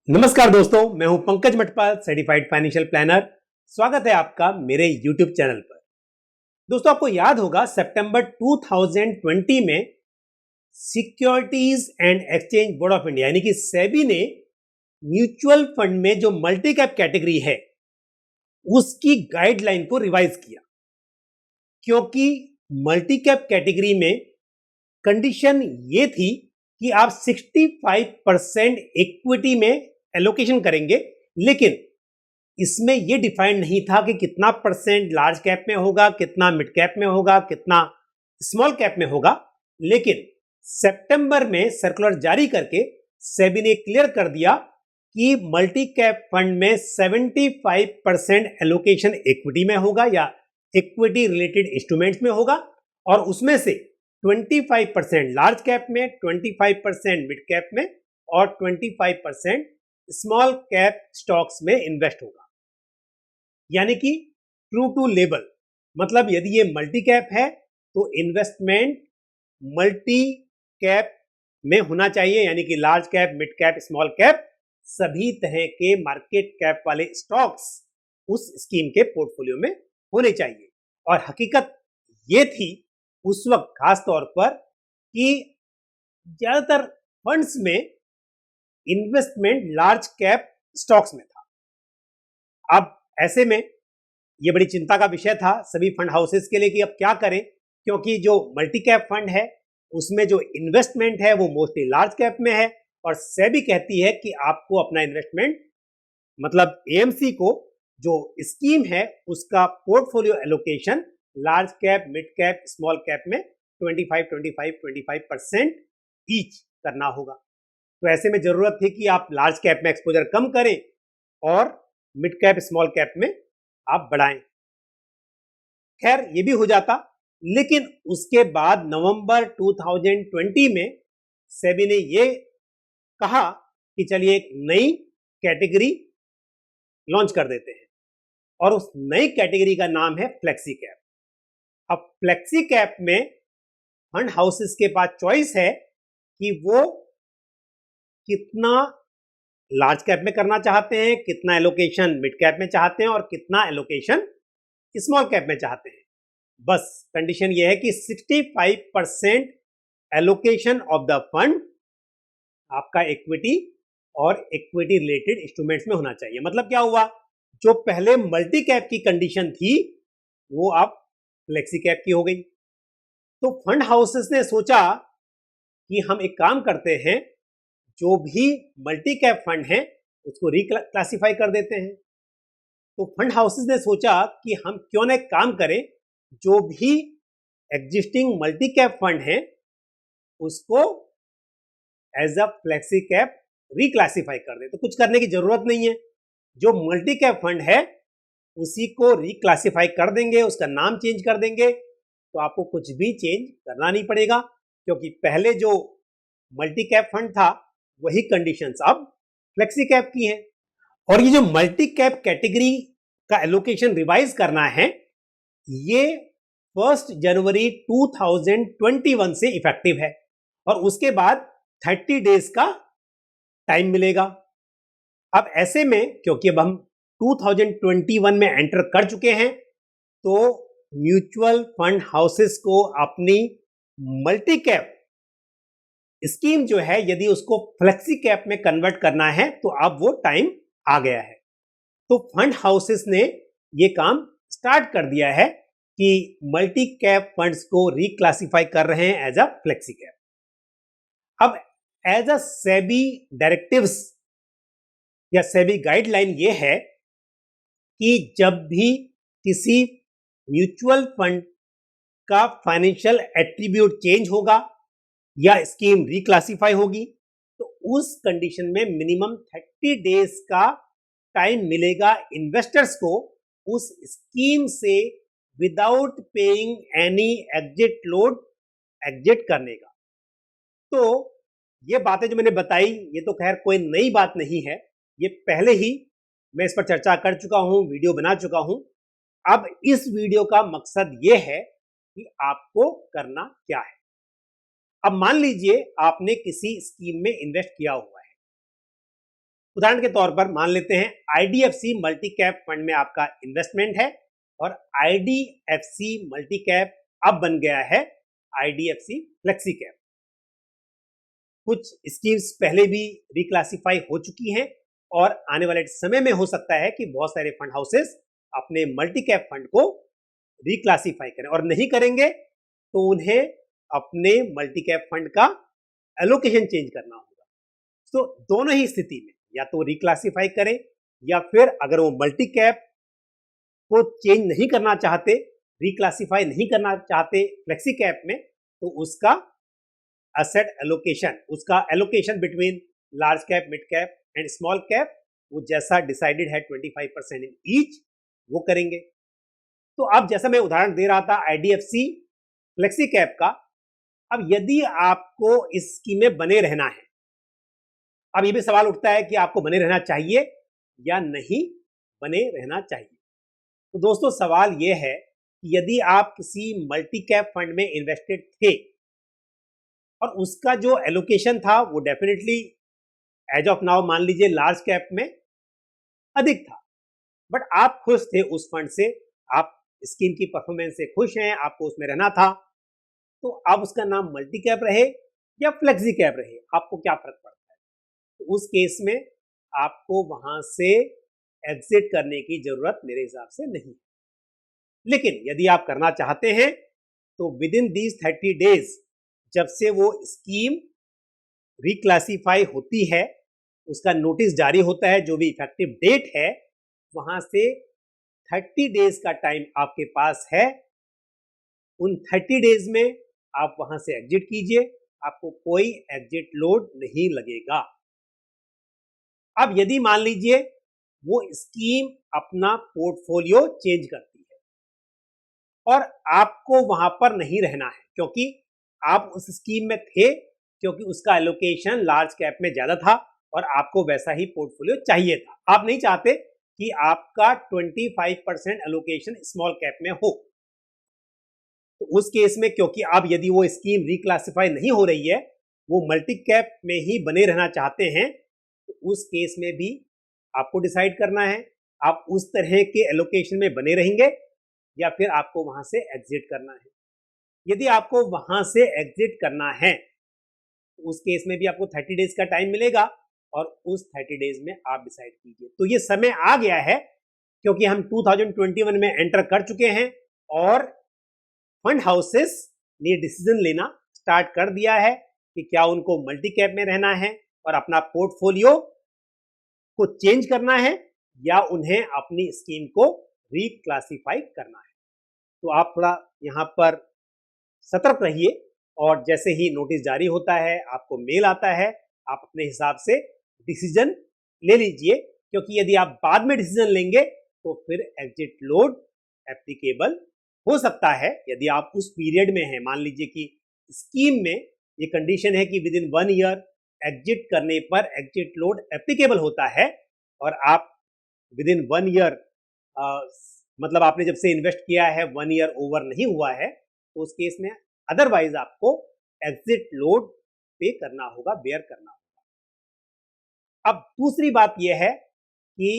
नमस्कार दोस्तों, मैं हूं Pankaj Matpal, certified financial planner. स्वागत है आपका मेरे YouTube चैनल पर। दोस्तों, आपको याद होगा सितंबर 2020 में securities and exchange board of India यानी कि सेबी ने म्यूचुअल फंड में जो मल्टी कैप कैटेगरी है उसकी गाइडलाइन को रिवाइज किया, क्योंकि मल्टी कैप कैटेगरी में कंडीशन ये थी कि आप 65% इक्विटी में एलोकेशन करेंगे, लेकिन इसमें यह डिफाइंड नहीं था कि कितना परसेंट लार्ज कैप में होगा, कितना मिड कैप में होगा, कितना स्मॉल कैप में होगा। लेकिन सितंबर में सर्कुलर जारी करके सेबी ने क्लियर कर दिया कि मल्टी कैप फंड में 75% एलोकेशन इक्विटी में होगा या इक्विटी रिलेटेड इंस्ट्रूमेंट्स में होगा, और उसमें से 25% लार्ज कैप में, 25% मिड कैप में और 25% स्मॉल कैप स्टॉक्स में इन्वेस्ट होगा। यानी कि ट्रू टू लेबल, मतलब यदि ये मल्टी कैप है तो इन्वेस्टमेंट मल्टी कैप में होना चाहिए, यानी कि large cap, mid cap, small cap, सभी तरह के मार्केट कैप वाले स्टॉक्स उस स्कीम के पोर्टफोलियो में होने चाहिए। और हकीकत ये थी उस वक्त खास तौर पर कि ज्यादातर फंड्स में इन्वेस्टमेंट लार्ज कैप स्टॉक्स में था। अब ऐसे में यह बड़ी चिंता का विषय था सभी फंड हाउसेस के लिए कि अब क्या करें, क्योंकि जो मल्टी कैप फंड है उसमें जो इन्वेस्टमेंट है वो मोस्टली लार्ज कैप में है, और सेबी कहती है कि आपको अपना इन्वेस्टमेंट, मतलब एएमसी को जो स्कीम है उसका portfolio allocation large cap, mid cap, small cap में 25% ईच करना होगा। तो ऐसे में जरूरत थी कि आप लार्ज कैप में एक्सपोजर कम करें और मिड कैप, स्मॉल कैप में आप बढ़ाएं। खैर ये भी हो जाता, लेकिन उसके बाद नवंबर 2020 में सेबी ने ये कहा कि चलिए एक नई कैटेगरी लॉन्च कर देते हैं, और उस नई कैटेगरी का नाम है फ्लेक्सी कैप। अब फ्लेक्सी कैप में फंड हाउसेस के पास चॉइस है कि वो कितना लार्ज कैप में करना चाहते हैं, कितना एलोकेशन मिड कैप में चाहते हैं और कितना एलोकेशन स्मॉल कैप में चाहते हैं। बस कंडीशन यह है कि 65% एलोकेशन ऑफ द फंड आपका इक्विटी और इक्विटी रिलेटेड इंस्ट्रूमेंट्स में होना चाहिए। मतलब क्या हुआ, जो पहले मल्टी कैप की कंडीशन थी वो अब फ्लेक्सी कैप की हो गई। तो फंड हाउसेस ने सोचा कि हम एक काम करते हैं, जो भी मल्टी कैप फंड है उसको रिक्लासिफाई कर देते हैं। तो फंड हाउसेस ने सोचा कि हम क्यों ना एक काम करें, जो भी एग्जिस्टिंग मल्टी कैप फंड है उसको as a flexi cap reclassify कर दे। तो कुछ करने की जरूरत नहीं है, जो मल्टी कैप फंड है उसी को रिक्लासिफाई कर देंगे, उसका नाम चेंज कर देंगे, तो आपको कुछ भी चेंज करना नहीं पड़ेगा, क्योंकि पहले जो मल्टी कैप फंड था वही कंडीशंस अब फ्लेक्सी कैप की हैं। और ये जो मल्टी कैप कैटेगरी का एलोकेशन रिवाइज करना है, ये 1 जनवरी 2021 से इफेक्टिव है, और उसके बाद 30 डेज का टाइम मिलेगा। अब ऐसे में क्योंकि अब हम 2021 में एंटर कर चुके हैं, तो म्यूचुअल फंड हाउसेस को अपनी मल्टी कैप स्कीम जो है यदि उसको फ्लेक्सी कैप में कन्वर्ट करना है तो अब वो टाइम आ गया है। तो फंड हाउसेस ने ये काम स्टार्ट कर दिया है कि मल्टी कैप फंड्स को रिक्लासिफाई कर रहे हैं एज अ फ्लेक्सी कैप। अब एज अ सेबी डायरेक्टिव्स या सेबी गाइडलाइन ये है कि जब भी किसी म्यूचुअल फंड का फाइनेंशियल एट्रीब्यूट चेंज होगा या स्कीम रिक्लासिफाई होगी, तो उस कंडीशन में मिनिमम 30 डेज का टाइम मिलेगा इन्वेस्टर्स को उस स्कीम से without paying any exit load exit करने का। तो ये बातें जो मैंने बताई ये तो खैर कोई नई बात नहीं है, ये पहले ही मैं इस पर चर्चा कर चुका हूं, वीडियो बना चुका हूं। अब इस वीडियो का मकसद ये है कि आपको करना क्या है। अब मान लीजिए आपने किसी स्कीम में इन्वेस्ट किया हुआ है, उदाहरण के तौर पर मान लेते हैं आईडीएफसी मल्टी कैप फंड में आपका इन्वेस्टमेंट है और आईडीएफसी मल्टी कैप अब बन गया है आईडीएफसी फ्लेक्सी कैप। कुछ स्कीम्स पहले भी रिक्लासिफाई हो चुकी हैं और आने वाले समय में हो सकता है कि बहुत सारे फंड हाउसेस अपने मल्टी कैप फंड को रिक्लासिफाई करें, और नहीं करेंगे तो उन्हें अपने मल्टी कैप फंड का एलोकेशन चेंज करना होगा। तो दोनों ही स्थिति में या तो रिक्लासिफाई करें या फिर अगर वो मल्टी कैप को चेंज नहीं करना चाहते, रिक्लासिफाई नहीं करना चाहते फ्लेक्सी कैप में, तो उसका एसेट एलोकेशन, उसका allocation between large cap, mid cap and small cap, वो जैसा डिसाइडेड है 25% इन ईच, वो करेंगे। तो अब जैसा मैं उदाहरण दे रहा था आईडीएफसी फ्लेक्सी कैप का, अब यदि आपको इस स्कीम में बने रहना है, अब ये भी सवाल उठता है कि आपको बने रहना चाहिए या नहीं बने रहना चाहिए। तो दोस्तों सवाल ये है कि यदि आप किसी मल्टी कैप फंड में इन्वेस्टेड थे और उसका जो एलोकेशन था वो डेफिनेटली एज ऑफ नाउ मान लीजिए लार्ज कैप में अधिक था, बट आप खुश थे उस फंड से, आप स्कीम की परफॉर्मेंस से खुश हैं, आपको उसमें रहना था, तो अब उसका नाम मल्टी कैप रहे या फ्लेक्सी कैप रहे, आपको क्या फर्क पड़ता है? तो उस केस में आपको वहां से एग्जिट करने की जरूरत मेरे हिसाब से नहीं है। लेकिन यदि आप करना चाहते हैं तो विद इन दीज 30 डेज, जब से वो स्कीम रिक्लासिफाई होती है, उसका नोटिस जारी होता है, जो भी इफेक्टिव डेट है, वहां से 30 डेज का टाइम आपके पास है। उन 30 डेज में आप वहां से एग्जिट कीजिए, आपको कोई एग्जिट लोड नहीं लगेगा। अब यदि मान लीजिए वो स्कीम अपना पोर्टफोलियो चेंज करती है और आपको वहां पर नहीं रहना है, क्योंकि आप उस स्कीम में थे, क्योंकि उसका एलोकेशन लार्ज कैप में ज्यादा था और आपको वैसा ही पोर्टफोलियो चाहिए था, आप नहीं चाहते कि आपका 25% एलोकेशन स्मॉल कैप में हो। तो उस केस में, क्योंकि अब यदि वो स्कीम रिक्लासिफाई नहीं हो रही है, वो मल्टी कैप में ही बने रहना चाहते हैं, तो उस केस में भी आपको डिसाइड करना है आप उस तरह के एलोकेशन में बने रहेंगे या फिर आपको वहां से एग्जिट करना है। यदि आपको वहां से एग्जिट करना है तो उस केस में भी आपको 30 डेज का टाइम मिलेगा और उस 30 डेज में आप डिसाइड कीजिए। तो ये समय आ गया है, क्योंकि हम 2021 में एंटर कर चुके हैं और फंड हाउसेस ने डिसीजन लेना स्टार्ट कर दिया है कि क्या उनको मल्टी कैप में रहना है और अपना पोर्टफोलियो को चेंज करना है या उन्हें अपनी स्कीम को रिक्लासिफाई करना है। तो आप थोड़ा यहाँ पर सतर्क रहिए और जैसे ही नोटिस जारी होता है, आपको मेल आता है, आप अपने हिसाब से डिसीजन ले लीजिए, क्योंकि यदि आप बाद में डिसीजन लेंगे तो फिर एग्जिट लोड एप्लीकेबल हो सकता है। यदि आप उस पीरियड में हैं, मान लीजिए कि स्कीम में ये कंडीशन है कि विद इन 1 ईयर एग्जिट करने पर एग्जिट लोड एप्लीकेबल होता है और आप विद इन 1 ईयर मतलब आपने जब से इन्वेस्ट किया है 1 ईयर ओवर नहीं हुआ है, तो उस केस में अदरवाइज आपको एग्जिट लोड पे करना होगा, बेयर करना होगा। अब दूसरी बात यह है कि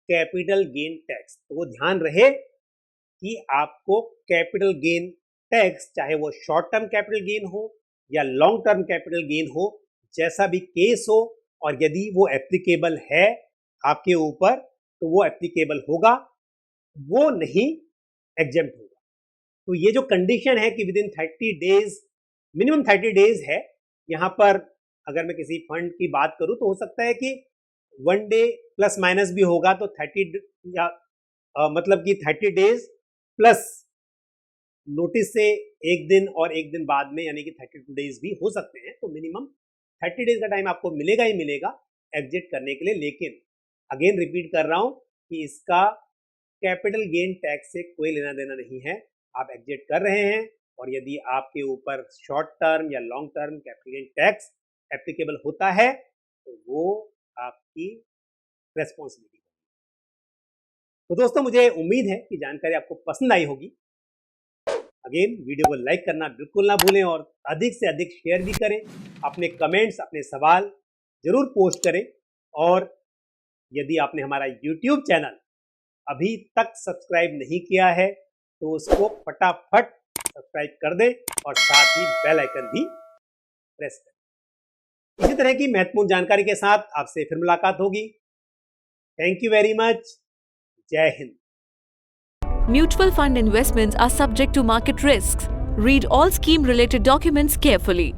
कैपिटल गेन टैक्स, तो वो ध्यान रहे कि आपको कैपिटल गेन टैक्स, चाहे वो शॉर्ट टर्म कैपिटल गेन हो या लॉन्ग टर्म कैपिटल गेन हो, जैसा भी केस हो, और यदि वो एप्लीकेबल है आपके ऊपर तो वो एप्लीकेबल होगा, वो नहीं एग्जेम्प्ट होगा। तो ये जो कंडीशन है कि with in 30 days, minimum 30 days है, यहाँ पर अगर मैं किसी फंड की बात करूं तो हो सकता है कि 1 डे प्लस माइनस भी होगा, तो 30 या मतलब कि 30 डेज प्लस नोटिस से एक दिन और एक दिन बाद में, यानी कि 32 डेज भी हो सकते हैं। तो मिनिमम 30 डेज का टाइम आपको मिलेगा ही मिलेगा एग्जिट करने के लिए। लेकिन अगेन रिपीट कर रहा हूं कि इसका कैपिटल गेन टैक्स से कोई लेना देना नहीं है, आप एग्जिट कर रहे हैं और यदि आपके ऊपर शॉर्ट टर्म या long term capital gain tax applicable होता है तो वो आपकी रेस्पॉन्सिबिलिटी है। तो दोस्तों मुझे उम्मीद है कि जानकारी आपको पसंद आई होगी। अगेन वीडियो को लाइक करना बिल्कुल ना भूलें और अधिक से अधिक शेयर भी करें। अपने कमेंट्स, अपने सवाल जरूर पोस्ट करें और यदि आपने हमारा YouTube चैनल अभी तक सब्सक्राइब नहीं किया है तो उसको फटाफट सब्सक्राइब कर दें और साथ ही बेल आइकन भी प्रेस करें। इसी तरह की महत्वपूर्ण जानकारी के साथ आपसे फिर मुलाकात होगी। Thank you very much. जय Hind. Mutual fund investments are subject to market risks. Read all scheme related documents carefully.